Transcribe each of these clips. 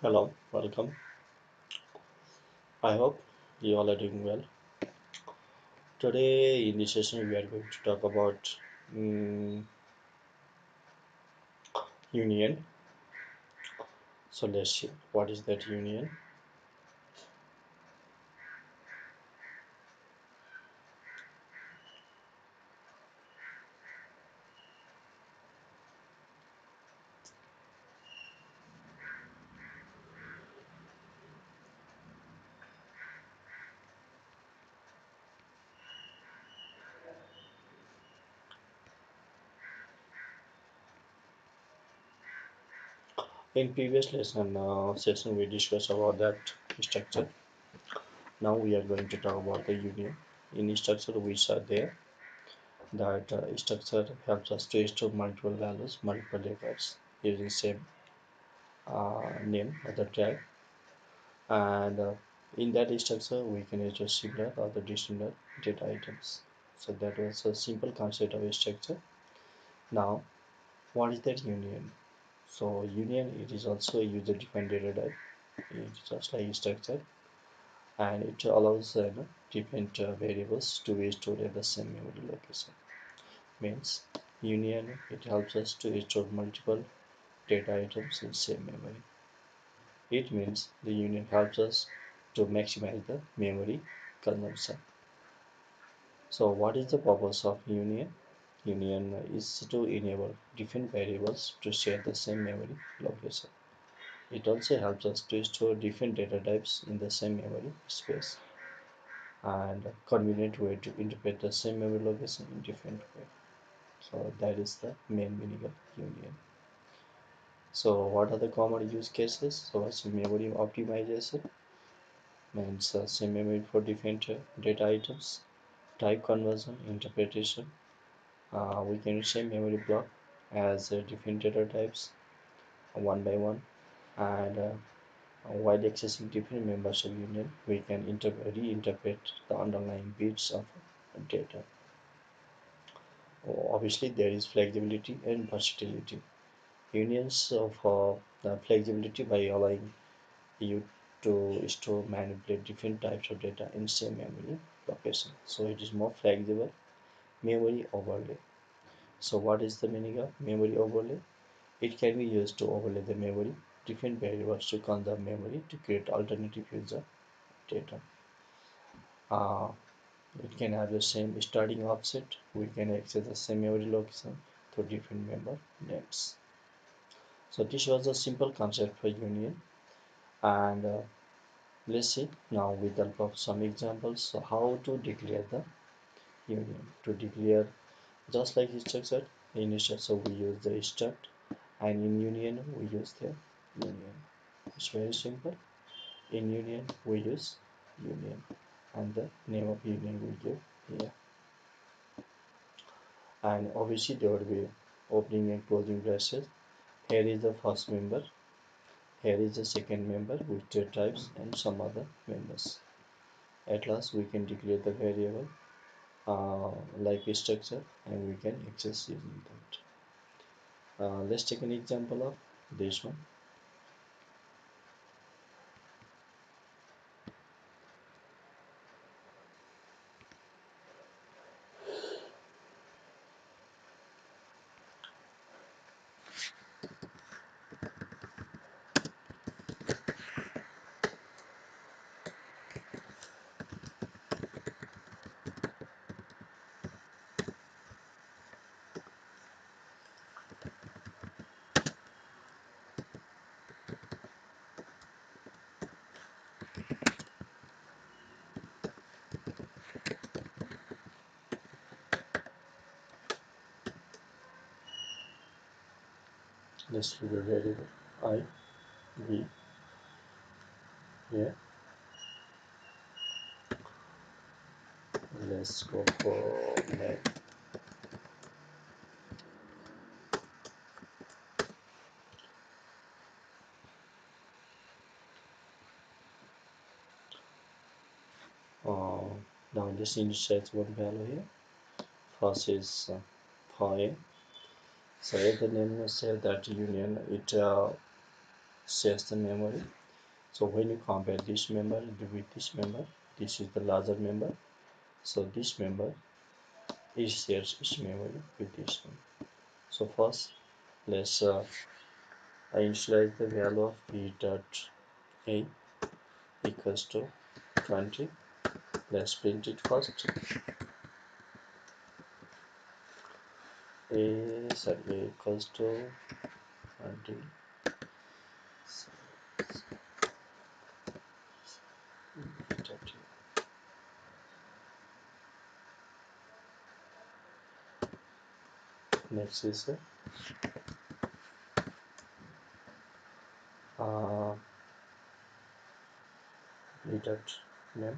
Hello, welcome. I hope you all are doing well. Today, in this session, we are going to talk about mm, union. So, let's see what is that union. In previous session, we discussed about that structure. Now, we are going to talk about the union. In structure, we saw there that structure helps us to store multiple values, multiple records using same name of the tag, and in that structure we can enter similar or the dissimilar data items. So that was a simple concept of a structure. Now, what is that union? So union, it is also a user defined data type. It's just like a structure, and it allows different variables to be stored at the same memory location. Means union, it helps us to store multiple data items in same memory. It means the union helps us to maximize the memory consumption. So what is the purpose of union? Union is to enable different variables to share the same memory location. It also helps us to store different data types in the same memory space, and a convenient way to interpret the same memory location in different way. So that is the main meaning of union. So what are the common use cases? So it's memory optimization, means same memory for different data items, type conversion, interpretation. We can say memory block as different data types one by one, and while accessing different members of union, we can reinterpret the underlying bits of data. Obviously, there is flexibility and versatility. Unions of the flexibility by allowing you to store, manipulate different types of data in same memory location. So it is more flexible. Memory overlay. So what is the meaning of memory overlay? It can be used to overlay the memory, different variables to conserve memory to create alternative user data. Uh, it can have the same starting offset. We can access the same memory location through different member names. So this was a simple concept for union, and let's see now with the help of some examples. So how to declare the union? To declare, just like structure, in structure we use the struct, and in union we use the union. It's very simple. In union we use union, and the name of union we give here, and obviously there will be opening and closing braces. Here is the first member, here is the second member with their types and some other members. At last we can declare the variable like a structure, and we can access using that. Let's take an example of this one. Let's give a variable I, B, yeah. Let's go for name. Uh, Now this initiates one value here. First is for A. So if the name says that union, it shares the memory. So when you compare this member with this member, this is the larger member. So this member is shares its memory with this one. So first, let's initialize the value of b dot a equals to 20. Let's print it first. A equals to 20. Next is uh, b dot name.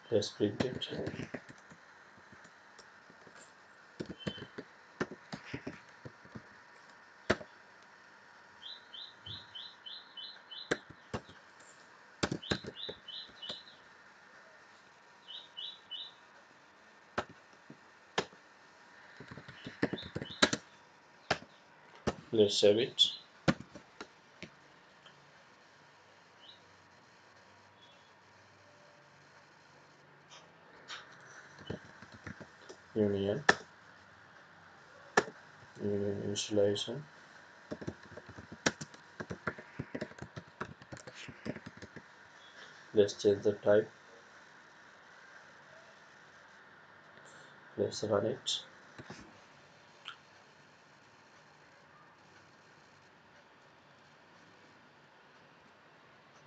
Let's print it. Let's save it. Union, union initialization. Let's change the type. Let's run it.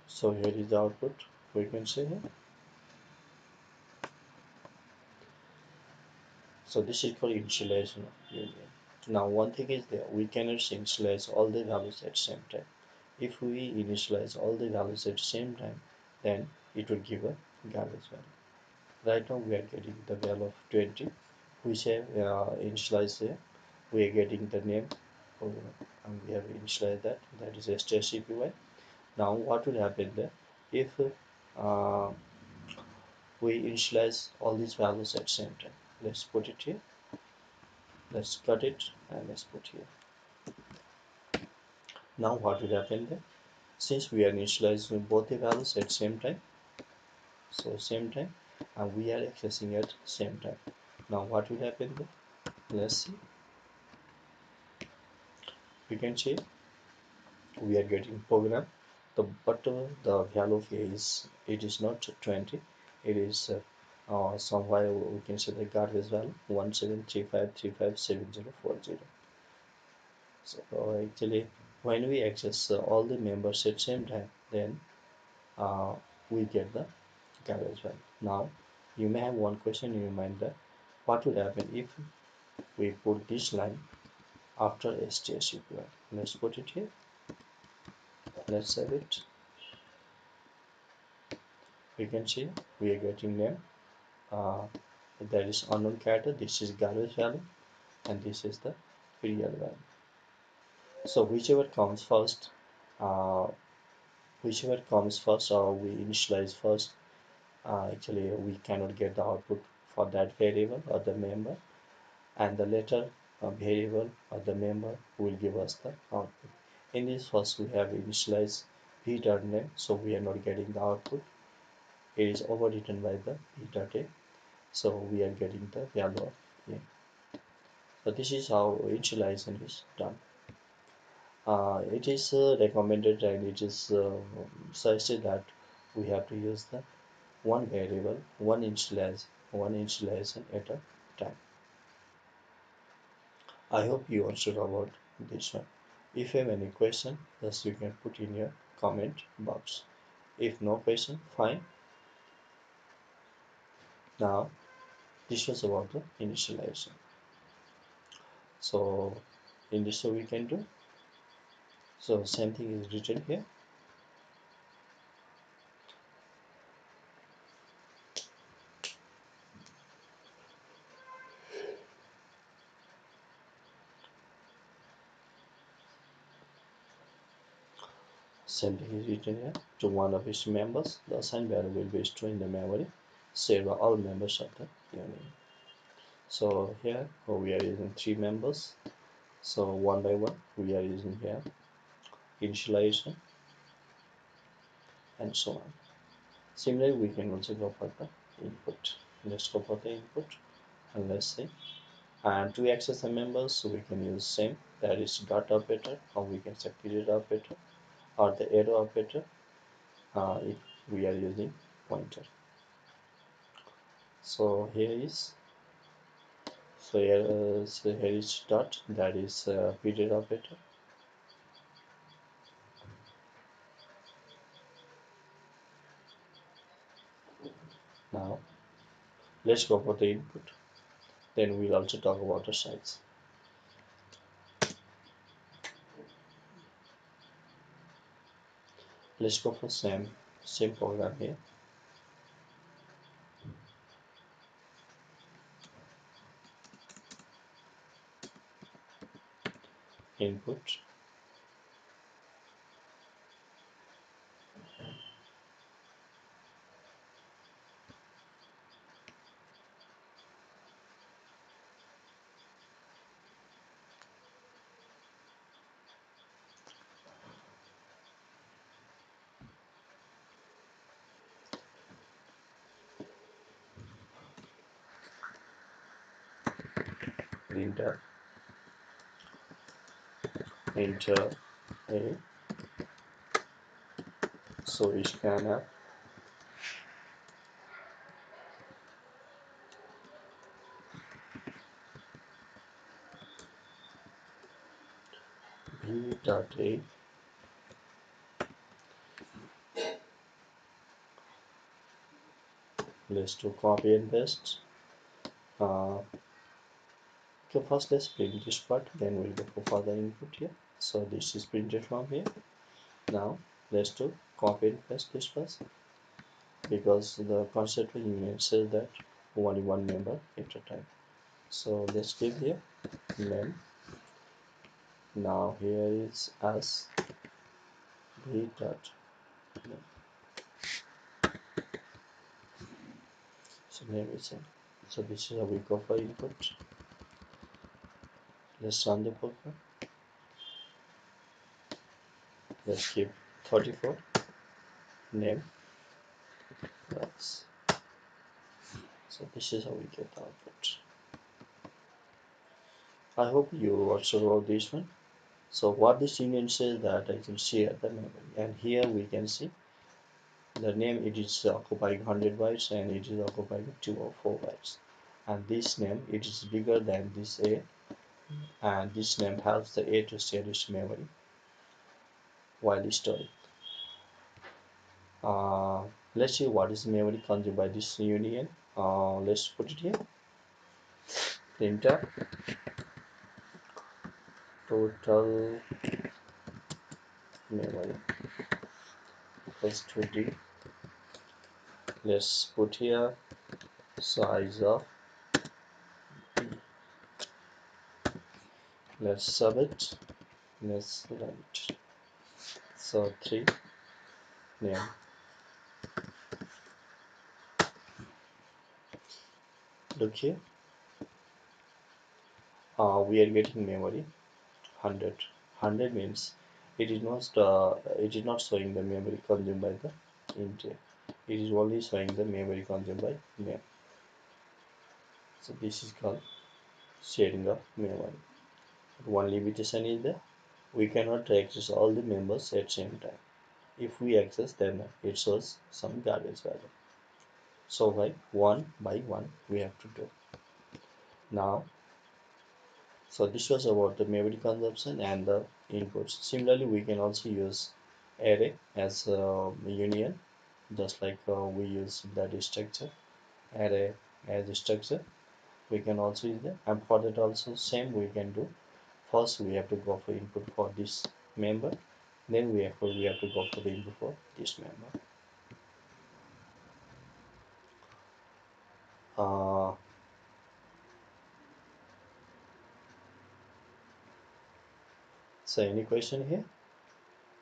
So here is the output. We can see here. So this is for initialization of union. Now one thing is that we cannot initialize all the values at the same time. If we initialize all the values at the same time, then it will give a garbage value. Right now we are getting the value of 20, which have initialized here. We are getting the name, and we have initialized that. That is strcpy. Now what will happen there? If uh, we initialize all these values at the same time, let's put it here. Let's cut it and let's put here. Now what will happen there? Since we are initializing both the values at same time, so same time, and we are accessing at same time. Now what will happen there? Let's see. We can see we are getting program. The value of a is, it is not 20. It is somewhere we can say the garbage value 1735357040. So actually, when we access all the members at same time, then uh, we get the garbage value. Now, you may have one question in your mind that what would happen if we put this line after strcpy. Let's put it here. Let's save it. We can see we are getting name. Uh, that is unknown character. This is garbage value, and this is the real value. So whichever comes first, uh, we initialize first. Actually, we cannot get the output for that variable or the member, and the later variable or the member will give us the output. In this first, we have initialized p.name, so we are not getting the output. It is overwritten by the p.a, so we are getting the value of a. So this is how initialization is done. It is recommended and it is suggested that we have to use the one variable, one initialization at a time. I hope you understood about this one. If you have any question, just you can put in your comment box. If no question, fine. Now this was about the initialization. So in this we can do. So same thing is written here. Same thing is written here. To one of its members, the assigned value will be stored in the memory shared by all members of the union. So here we are using three members. So one by one we are using here initialization and so on. Similarly, we can also go for the input. Let's go for the input and let's see. And to access the members, so we can use same, that is dot operator, or we can say period operator or the arrow operator if we are using pointer. So here is dot, that is period operator. Now let's go for the input. Then we'll also talk about the size. Let's go for same program here. Input. Enter enter a, so we scanner b dot a. Let's do copy and paste. Okay, first let's print this part, then we'll go for further input here. So this is printed from here. Now let's do copy and paste this first, because the concept union says that only one member at a time. So let's give here name. Now here is as b dot name. So name is same. So this is how we go for input. Let's run the program. Let's give 34 name. That's, so this is how we get the output. I hope you also wrote this one. So what this union says that I can share the memory, and here we can see the name, it is occupying 100 bytes and it is occupying 204 bytes, and this name, it is bigger than this A, and this name helps the A to share its memory while storing. Uh, let's see what is memory consumed by this union. Let's put it here. Enter total memory equals to D. Let's put here size of B. Let's sub it. Let's run it. So 3 name. Look here. We are getting memory 100. 100 means it is not showing the memory consumed by the int. It is only showing the memory consumed by name. So this is called sharing of memory. But one limitation is that we cannot access all the members at same time. If we access, then it shows some garbage value. So by one we have to do. Now So this was about the memory consumption and the inputs. Similarly, we can also use array as a union, just like we use that structure, array as a structure. We can also use that, and for that also same we can do. First, we have to go for input for this member, then we have to go for the input for this member. Uh, so any question here?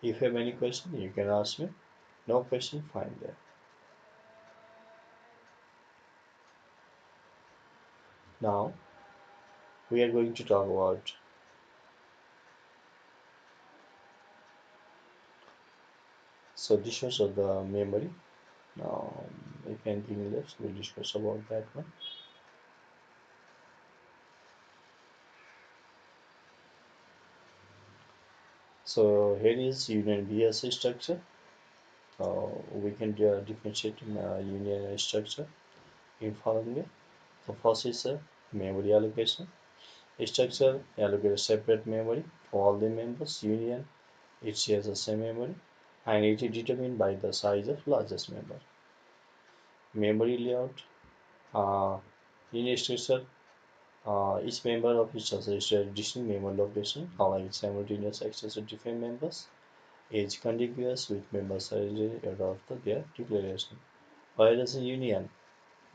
If you have any question, you can ask me. No question, fine there. Now we are going to talk about. So this was of the memory. Now, if anything left, we'll discuss about that one. So here is union BSC structure. We can differentiate in union structure in following way. So first is memory allocation. A structure allocates separate memory for all the members. Union it shares the same memory, and it is determined by the size of largest member. Memory layout. In a structure, each member of each structure is a distinct memory location, allowing simultaneous access to different members. Is contiguous with members arranged after their declaration. Whereas in union,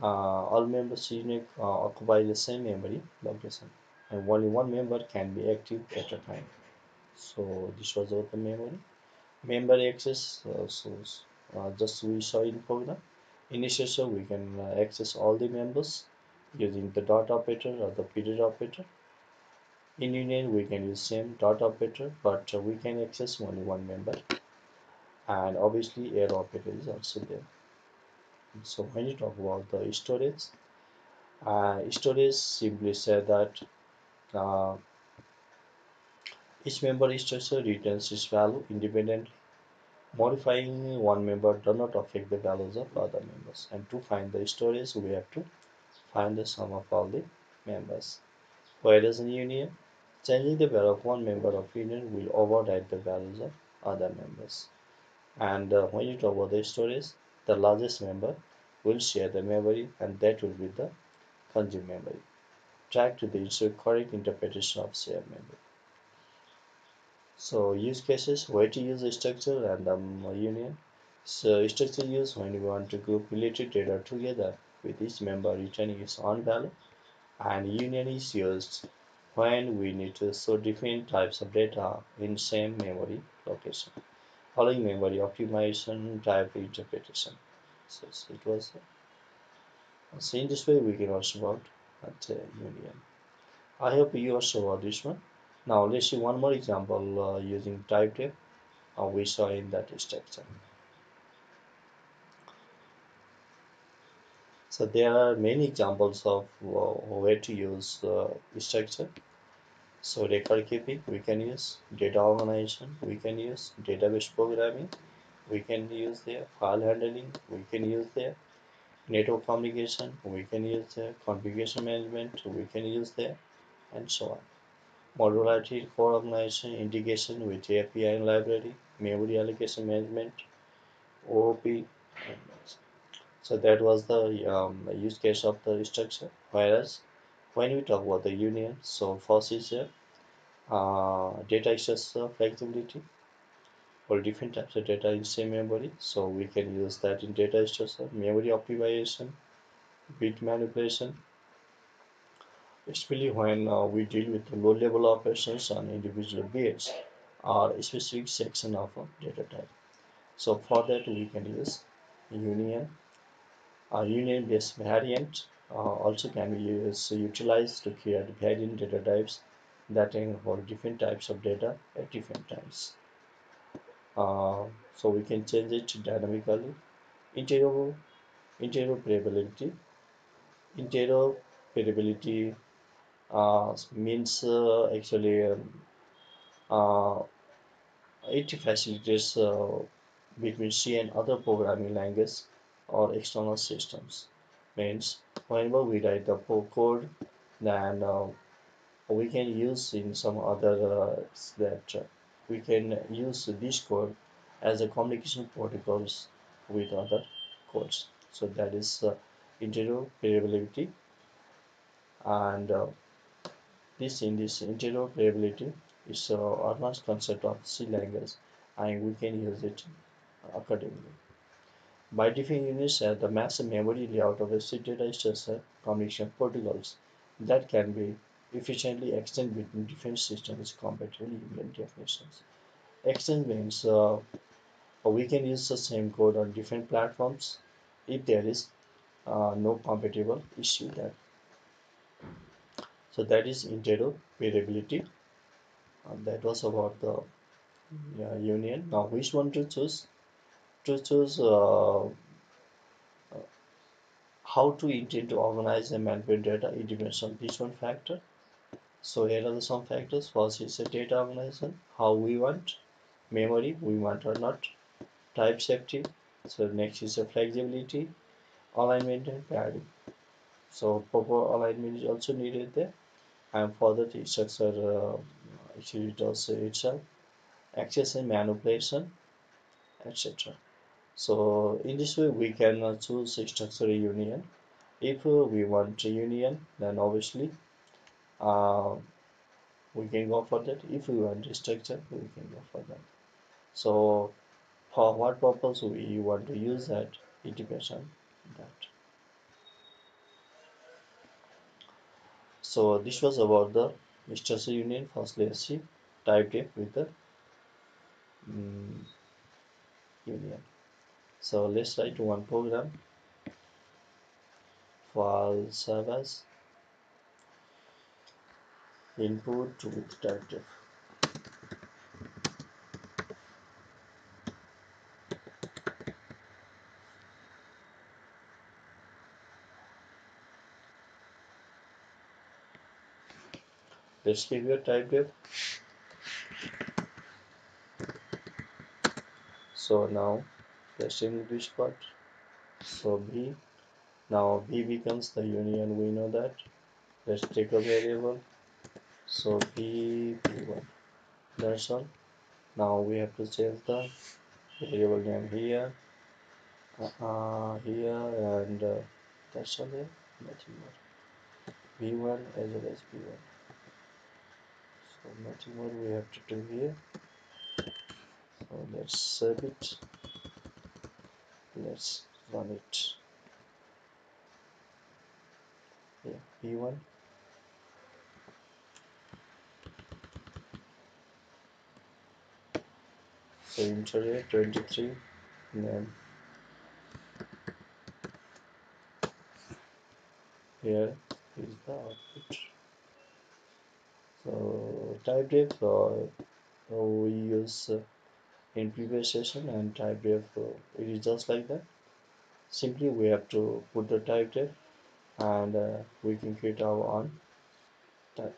all members unique occupy the same memory location, and only one member can be active at a time. So this was about the memory. Member access. Just we saw in program. In SSO, we can access all the members using the dot operator or the period operator. In union, we can use same dot operator, but we can access only one member. And obviously, arrow operator is also there. So when you talk about the storage simply said that uh, each member structure returns its value independently. Modifying one member does not affect the values of other members. And to find the storage, we have to find the sum of all the members. Whereas in union, changing the value of one member of union will override the values of other members. And when you talk about the storage, the largest member will share the memory, and that will be the consumed memory. Track to the ensure correct interpretation of shared memory. So use cases, where to use a structure and union. So structure use when we want to group related data together with each member returning its own value, and union is used when we need to store different types of data in same memory location, following memory optimization type interpretation. So it was so in this way we can also about that union. I hope you also saw this one. Now let's see one more example using type def we saw in that structure. So there are many examples of where to use structure. So record keeping we can use, data organization we can use, database programming we can use there, file handling we can use there, network communication we can use there, configuration management we can use there, and so on. Modularity, core organization, integration with API and library, memory allocation management, OOP. So that was the use case of the structure. Whereas when we talk about the union, so first is data access flexibility for different types of data in same memory. So we can use that in data structure, memory optimization, bit manipulation, especially when we deal with low level operations on individual bits or a specific section of a data type. So for that we can use union. Union-based variant also can be utilized to create variant data types that involve different types of data at different times. So we can change it dynamically. Intero interoperability. Interoperability means actually uh, it facilitates between C and other programming languages or external systems. Means whenever we write the code, then We can use in some other that we can use this code as a communication protocols with other codes. So that is interoperability, and this interoperability is advanced concept of C language, and we can use it accordingly. By different units, the massive memory layout of a C data structure communication protocols that can be efficiently extended between different systems compatible union definitions. Extend means we can use the same code on different platforms if there is no compatible issue there. So that is interoperability. That was about the union. Now, which one to choose? To choose how to intend to organize and manipulate data, it depends on this one factor. So here are the some factors. First is the data organization, how we want, memory, we want or not, type safety. So next is the flexibility, alignment and parity. So proper alignment is also needed there. And further the structure actually does itself, access and manipulation, etc. So in this way we can choose a structural union. If we want a union, then obviously uh, we can go for that. If we want a structure, we can go for that. So for what purpose we want to use that, it depends on that. So this was about the structural union. First, let's see type def with the mm, union. So let's write one program for serve as input with type def. Let's give you a type def. So now let's remove this part. So b, now b becomes the union. We know that. Let's take a variable. So b1. That's all. Now we have to change the variable name here, and that's all there. Nothing more. b1 as well as b1. So nothing more we have to do here. So let's save it. Let's run it. Yeah, b1. So enter here 23. Name here is the output. So type def we use in previous session, and type def it is just like that. Simply we have to put the type def, and we can create our own type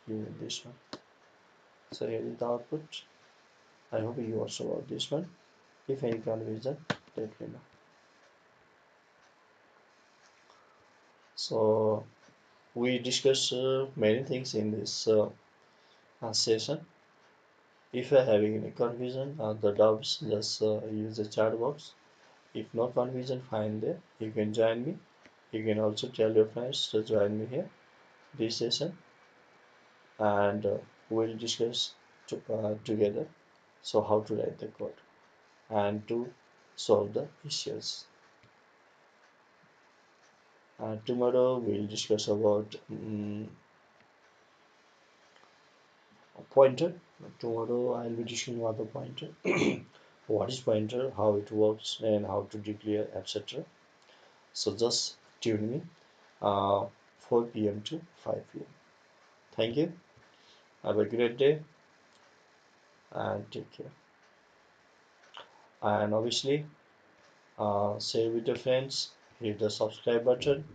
using this one. So here is the output. I hope you also got this one. If any confusion, let me know. So we discussed many things in this session. If you are having any confusion or the doubts, just use the chat box. If no confusion, fine there. You can join me. You can also tell your friends to join me here this session, and we'll discuss together. So how to write the code and to solve the issues. Tomorrow we'll discuss about pointer. Tomorrow I'll be discussing about the pointer, what is pointer, how it works, and how to declare, etc. So just tune me 4 p.m. to 5 p.m. Thank you. Have a great day and take care. And obviously, share with your friends, hit the subscribe button,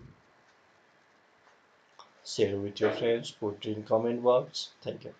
share with your friends, put in comment box. Thank you.